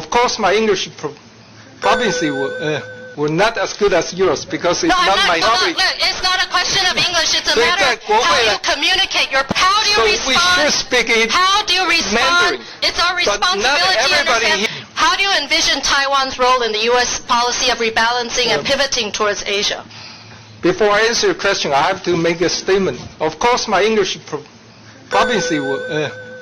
Of course, my English proficiency were not as good as yours because it's not my language. Look, it's not a question of English. It's a matter of how you communicate. How do you respond? So we should speak it How do you respond? Mandarin. It's our responsibility But not everybody to understand. How do you envision Taiwan's role in the U.S. policy of rebalancing and pivoting towards Asia? Before I answer your question, I have to make a statement. Of course, my English proficiency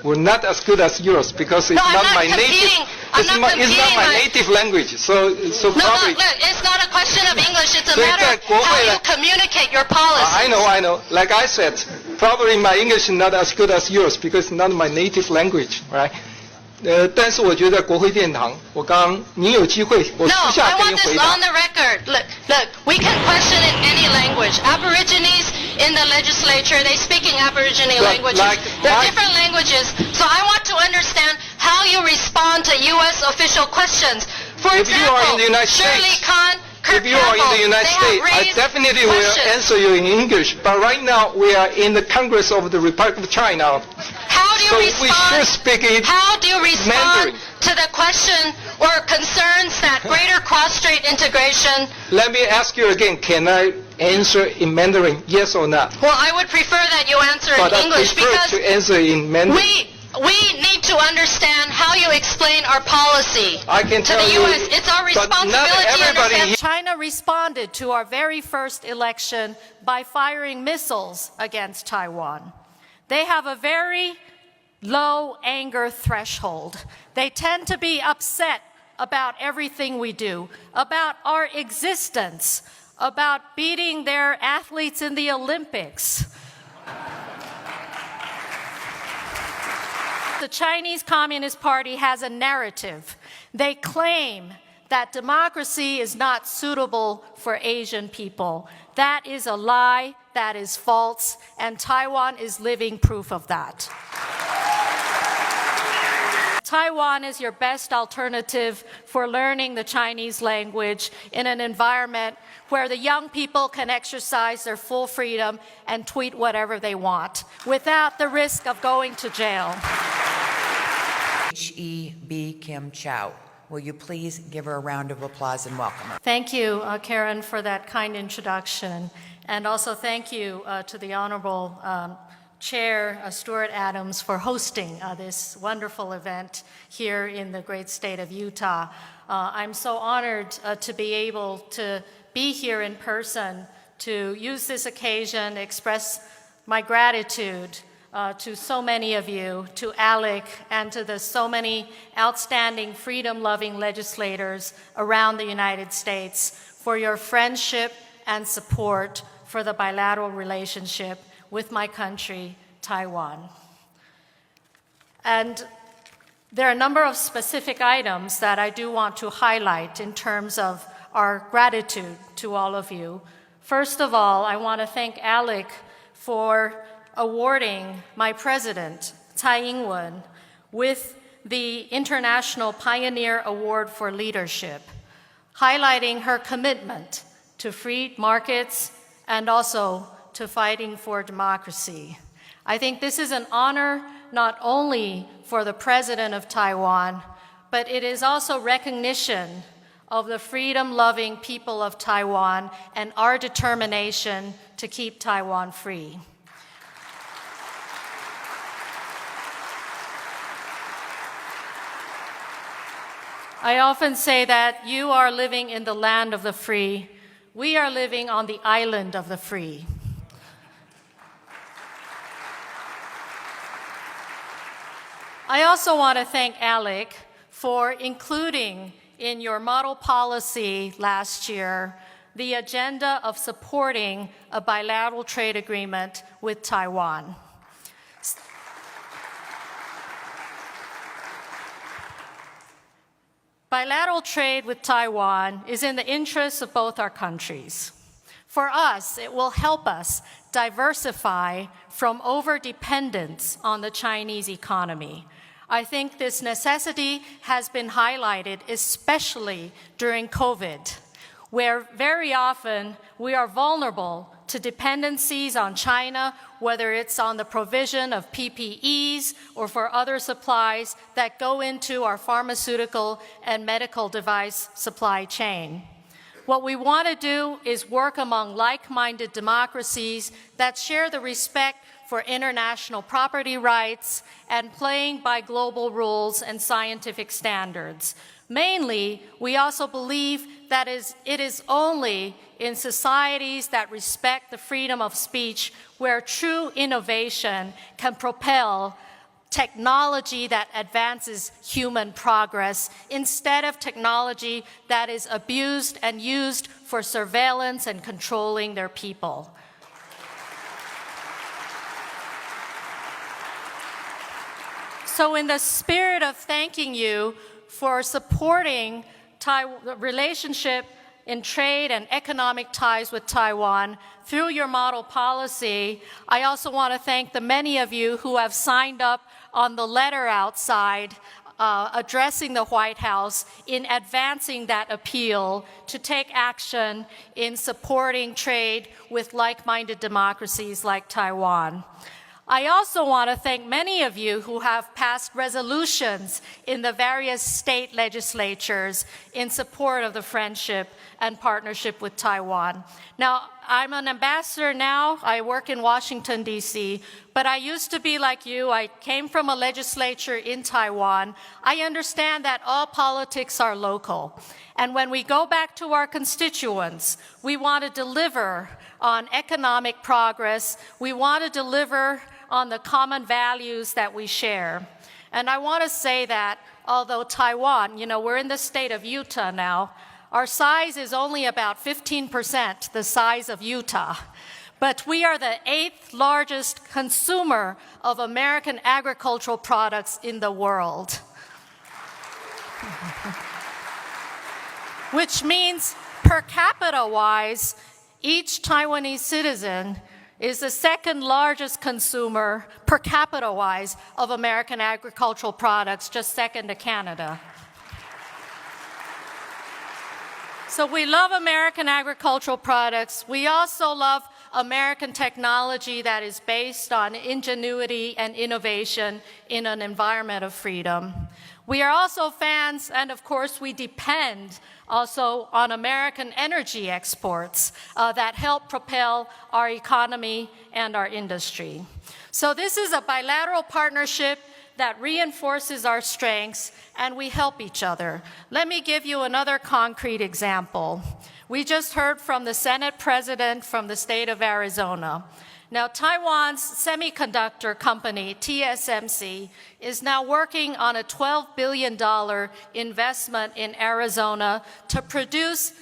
were not as good as yours because it's not my native. It's not my native language. So probably. Look, it's not a question of English. It's a matter of how you communicate your policy. I know. Like I said, probably my English is not as good as yours because it's not my native language, right? 但是我觉得国会殿堂，我刚刚你有机会，我私下跟你回答。No, I want this on the record. Look, we can question in any language. Aborigines in the legislature, they speak in Aborigine languages. There are different languages. So I want to understand how you respond to U.S. official questions. For example, if you are in the United Shirley States, Khan, if you are in the United States, I definitely will answer you in English. But right now, we are in the Congress of the Republic of China. How do you respond? We should speak it How do you respond Mandarin. to the question or concerns that greater cross-strait integration? Let me ask you again. Can I answer in Mandarin? Yes or not? Well, I would prefer that you answer but in English I prefer because to answer in Mandarin. we need to understand how you explain our policy I can to tell the you, U.S. It's our responsibility to understand. China responded to our very first election by firing missiles against Taiwan. They have a very low anger threshold. They tend to be upset about everything we do, about our existence, about beating their athletes in the Olympics. The Chinese Communist Party has a narrative. They claim that democracy is not suitable for Asian people. That is a lie, that is false, and Taiwan is living proof of that. Taiwan is your best alternative for learning the Chinese language in an environment where the young people can exercise their full freedom and tweet whatever they want without the risk of going to jail. H.E.B. Kim Chow. Will you please give her a round of applause and welcome her? Thank you, Karen, for that kind introduction. And also thank you to the Honorable Chair Stuart Adams for hosting this wonderful event here in the great state of Utah. I'm so honored to be able to be here in person to use this occasion to express my gratitude to so many of you, to ALEC, and to the so many outstanding freedom-loving legislators around the United States for your friendship and support for the bilateral relationship with my country, Taiwan. And there are a number of specific items that I do want to highlight in terms of our gratitude to all of you. First of all, I want to thank ALEC for awarding my president, Tsai Ing-wen, with the International Pioneer Award for Leadership, highlighting her commitment to free markets and also to fighting for democracy. I think this is an honor not only for the President of Taiwan, but it is also recognition of the freedom-loving people of Taiwan and our determination to keep Taiwan free. I often say that you are living in the land of the free. We are living on the island of the free. I also want to thank ALEC for including in your model policy last year the agenda of supporting a bilateral trade agreement with Taiwan. Bilateral trade with Taiwan is in the interests of both our countries. For us, it will help us diversify from over-dependence on the Chinese economy. I think this necessity has been highlighted, especially during COVID, where very often we are vulnerable to dependencies on China whether it's on the provision of PPEs or for other supplies that go into our pharmaceutical and medical device supply chain. What we want to do is work among like-minded democracies that share the respect for international property rights and playing by global rules and scientific standards. Mainly, we also believe that it is only in societies that respect the freedom of speech where true innovation can propel technology that advances human progress instead of technology that is abused and used for surveillance and controlling their people. So in the spirit of thanking you for supporting the relationship in trade and economic ties with Taiwan through your model policy, I also want to thank the many of you who have signed up on the letter outside addressing the White House in advancing that appeal to take action in supporting trade with like-minded democracies like Taiwan. I also want to thank many of you who have passed resolutions in the various state legislatures in support of the friendship and partnership with Taiwan. Now, I'm an ambassador now. I work in Washington, D.C., but I used to be like you. I came from a legislature in Taiwan. I understand that all politics are local. And when we go back to our constituents, we want to deliver on economic progress. We want to deliver on the common values that we share. And I want to say that although Taiwan, we're in the state of Utah now, our size is only about 15% the size of Utah. But we are the 8th largest consumer of American agricultural products in the world. Which means per capita-wise, each Taiwanese citizen is the second largest consumer per capita-wise of American agricultural products, just second to Canada. So we love American agricultural products. We also love American technology that is based on ingenuity and innovation in an environment of freedom. We are also fans, and of course we depend also on American energy exports that help propel our economy and our industry. So this is a bilateral partnership that reinforces our strengths and we help each other. Let me give you another concrete example. We just heard from the Senate President from the state of Arizona. Now, Taiwan's semiconductor company, TSMC, is now working on a $12 billion investment in Arizona to produce